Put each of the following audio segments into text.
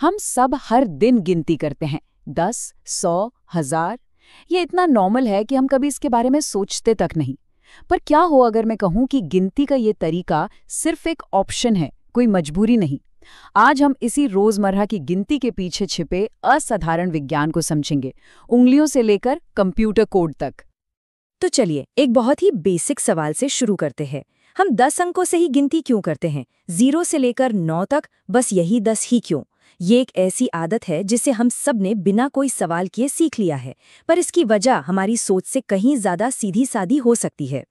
हम सब हर दिन गिनती करते हैं, 10, 100, 1000। ये इतना नॉर्मल है कि हम कभी इसके बारे में सोचते तक नहीं। पर क्या हो अगर मैं कहूं कि गिनती का ये तरीका सिर्फ एक ऑप्शन है, कोई मजबूरी नहीं। आज हम इसी रोजमर्रा की गिनती के पीछे छिपे असाधारण विज्ञान को समझेंगे, उंगलियों से लेकर कंप्यूटर कोड तक। तो चलिए एक बहुत ही बेसिक सवाल से शुरू करते हैं। हम 10 अंकों से ही गिनती क्यों करते हैं? 0 से लेकर 9 तक बस यही 10 ही क्यों? ये एक ऐसी आदत है जिसे हम सब ने बिना कोई सवाल किए सीख लिया है, पर इसकी वजह हमारी सोच से कहीं ज्यादा सीधी सादी हो सकती है।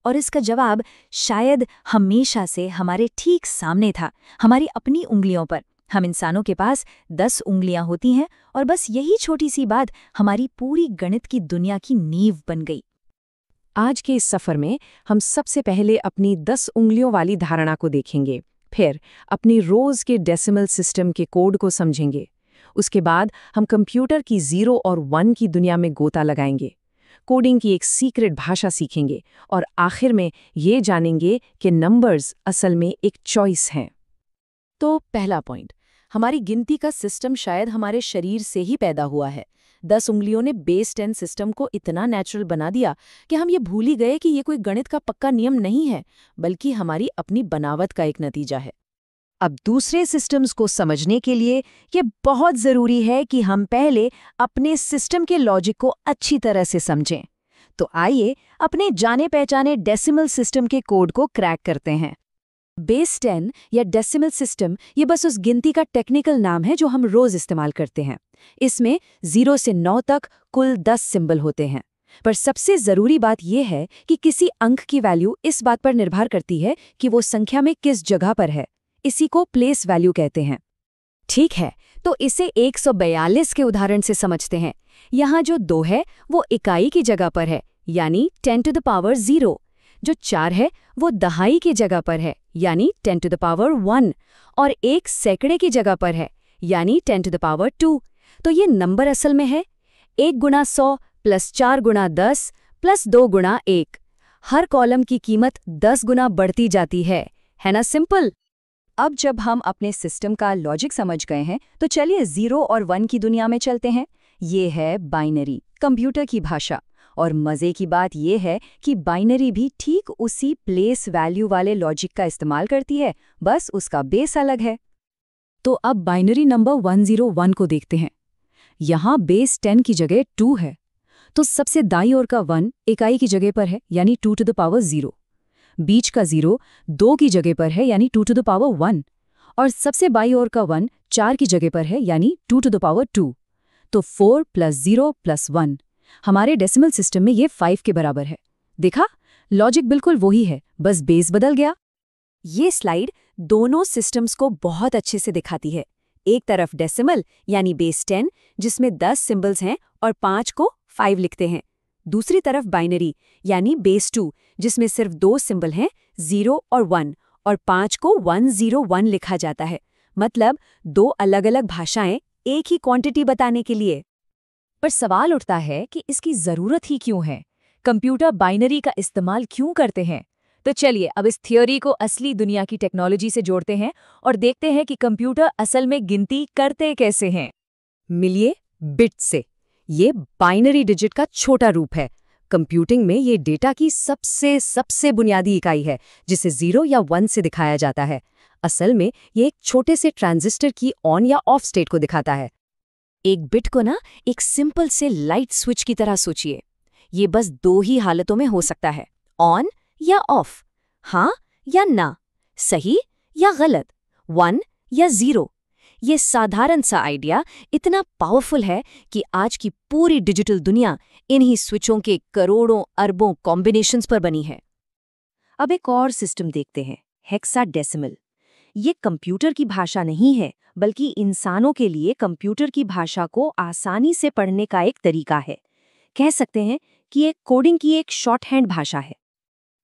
और इसका जवाब शायद हमेशा से हमारे ठीक सामने था, हमारी अपनी उंगलियों पर। हम इंसानों के पास 10 उंगलियां होती हैं और बस यही छोटी सी बात हमारी पूरी गणित की दुनिया की नींव बन गई। आज के इस सफर में हम सबसे पहले अपनी 10 उंगलियों वाली धारणा को देखेंगे, फिर अपनी रोज के डेसिमल सिस्टम के कोड को समझेंगे। उसके बाद हम कंप्यूटर की 0 और 1 की दुनिया में गोता लगाएंगे, कोडिंग की एक सीक्रेट भाषा सीखेंगे और आखिर में ये जानेंगे कि नंबर्स असल में एक चॉइस हैं। तो पहला पॉइंट, हमारी गिनती का सिस्टम शायद हमारे शरीर से ही पैदा हुआ है। 10 उंगलियों ने बेस 10 सिस्टम को इतना नेचुरल बना दिया कि हम ये भूल ही गए कि ये कोई गणित का पक्का नियम नहीं है, बल्कि हमारी अपनी बनावट का एक नतीजा है। अब दूसरे सिस्टम्स को समझने के लिए ये बहुत ज़रूरी है कि हम पहले अपने सिस्टम के लॉजिक को अच्छी तरह से समझें। तो आइए अपने जाने पहचाने डेसिमल सिस्टम के कोड को क्रैक करते हैं। बेस 10 या डेसिमल सिस्टम ये बस उस गिनती का टेक्निकल नाम है जो हम रोज इस्तेमाल करते हैं। इसमें 0 से 9 तक कुल 10 सिंबल होते हैं। पर सबसे ज़रूरी बात यह है कि किसी अंक की वैल्यू इस बात पर निर्भर करती है कि वो संख्या में किस जगह पर है। इसी को प्लेस वैल्यू कहते हैं। ठीक है, तो इसे 142 के उदाहरण से समझते हैं। यहाँ जो 2 है वो इकाई की जगह पर है, यानी 10 to the power 0। जो 4 है वो दहाई की जगह पर है, यानी 10 to the power 1, और 1 सैकड़े की जगह पर है, यानी 10 to the power 2। तो ये नंबर असल में है 1 गुणा 100 प्लस 4 गुणा 10 प्लस 2 गुणा 1। हर कॉलम की कीमत 10 गुना बढ़ती जाती है ना? सिंपल। अब जब हम अपने सिस्टम का लॉजिक समझ गए हैं तो चलिए 0 और 1 की दुनिया में चलते हैं। ये है बाइनरी, कंप्यूटर की भाषा। और मज़े की बात यह है कि बाइनरी भी ठीक उसी प्लेस वैल्यू वाले लॉजिक का इस्तेमाल करती है, बस उसका बेस अलग है। तो अब बाइनरी नंबर 101 को देखते हैं। यहाँ बेस 10 की जगह 2 है, तो सबसे दाईं ओर का 1 इकाई की जगह पर है, यानी 2 to the power 0। बीच का 0 2 की जगह पर है, यानी 2 to the power 1। और सबसे बाईं ओर का 1 4 की जगह पर है, यानी 2 to the power 2। तो 4 + 0 + 1 हमारे डेसिमल सिस्टम में ये 5 के बराबर है। देखा, लॉजिक बिल्कुल वही है, बस बेस बदल गया। ये स्लाइड दोनों सिस्टम्स को बहुत अच्छे से दिखाती है। एक तरफ डेसिमल यानी बेस 10 जिसमें 10 सिंबल्स हैं और 5 को 5 लिखते हैं। दूसरी तरफ बाइनरी यानी बेस 2 जिसमें सिर्फ 2 सिंबल हैं, 0 और 1, और 5 को 101 लिखा जाता है। मतलब 2 अलग-अलग भाषाएं एक ही क्वांटिटी बताने के लिए। पर सवाल उठता है कि इसकी जरूरत ही क्यों है? कंप्यूटर बाइनरी का इस्तेमाल क्यों करते हैं? तो चलिए अब इस थियोरी को असली दुनिया की टेक्नोलॉजी से जोड़ते हैं और देखते हैं कि कंप्यूटर असल में गिनती करते कैसे हैं। मिलिए बिट से। ये बाइनरी डिजिट का छोटा रूप है। कंप्यूटिंग में ये डेटा की सबसे बुनियादी इकाई है जिसे 0 या 1 से दिखाया जाता है। असल में ये एक छोटे से ट्रांजिस्टर की ऑन या ऑफ स्टेट को दिखाता है। एक बिट को ना एक सिंपल से लाइट स्विच की तरह सोचिए। ये बस 2 ही हालतों में हो सकता है, ऑन या ऑफ, हाँ या ना, सही या गलत, 1 या 0। ये साधारण सा आइडिया इतना पावरफुल है कि आज की पूरी डिजिटल दुनिया इन्हीं स्विचों के करोड़ों अरबों कॉम्बिनेशंस पर बनी है। अब एक और सिस्टम देखते हैं, हेक्साडेसिमल। ये कंप्यूटर की भाषा नहीं है, बल्कि इंसानों के लिए कंप्यूटर की भाषा को आसानी से पढ़ने का एक तरीका है। कह सकते हैं कि ये कोडिंग की एक शॉर्ट हैंड भाषा है।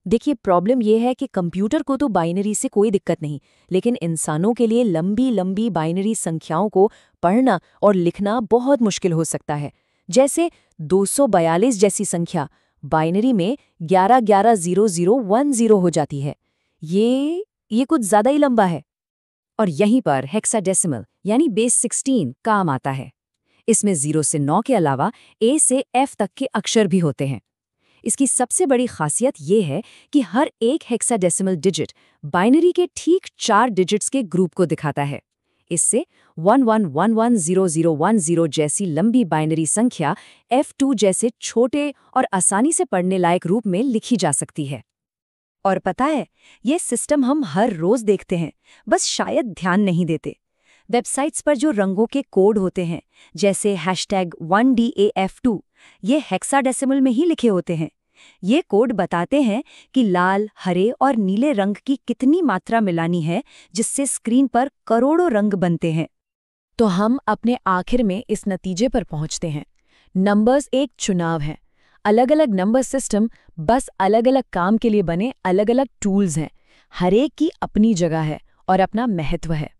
देखिए, प्रॉब्लम यह है कि कंप्यूटर को तो बाइनरी से कोई दिक्कत नहीं, लेकिन इंसानों के लिए लंबी लंबी बाइनरी संख्याओं को पढ़ना और लिखना बहुत मुश्किल हो सकता है। जैसे 242 जैसी संख्या बाइनरी में 11110010 हो जाती है। ये कुछ ज़्यादा ही लंबा है। और यहीं पर हेक्साडेसिमल यानी बेस 16 काम आता है। इसमें 0 से 9 के अलावा A से F तक के अक्षर भी होते हैं। इसकी सबसे बड़ी खासियत ये है कि हर एक हेक्साडेसिमल डिजिट बाइनरी के ठीक 4 डिजिट्स के ग्रुप को दिखाता है। इससे 11110010 जैसी लंबी बाइनरी संख्या F2 जैसे छोटे और आसानी से पढ़ने लायक रूप में लिखी जा सकती है। और पता है, ये सिस्टम हम हर रोज देखते हैं, बस शायद ध्यान नहीं देते। वेबसाइट्स पर जो रंगों के कोड होते हैं, जैसे #1DAF2, ये हेक्साडेसिमल में ही लिखे होते हैं। ये कोड बताते हैं कि लाल, हरे और नीले रंग की कितनी मात्रा मिलानी है, जिससे स्क्रीन पर करोड़ों रंग बनते हैं। तो हम अपने आखिर में इस नतीजे पर पहुंचते हैं। नंबर्स एक चुनाव है। अलग अलग नंबर सिस्टम बस अलग अलग काम के लिए बने अलग अलग टूल्स हैं। हर एक की अपनी जगह है और अपना महत्व है।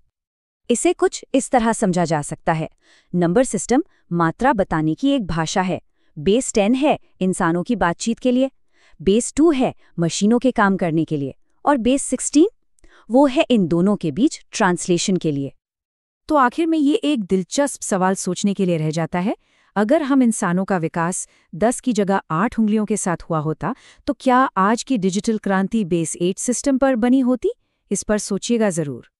इसे कुछ इस तरह समझा जा सकता है। नंबर सिस्टम मात्रा बताने की एक भाषा है। बेस 10 है इंसानों की बातचीत के लिए, बेस 2 है मशीनों के काम करने के लिए, और बेस 16 वो है इन दोनों के बीच ट्रांसलेशन के लिए। तो आखिर में ये एक दिलचस्प सवाल सोचने के लिए रह जाता है, अगर हम इंसानों का विकास 10 की जगह 8 उंगलियों के साथ हुआ होता, तो क्या आज की डिजिटल क्रांति बेस 8 सिस्टम पर बनी होती? इस पर सोचिएगा जरूर।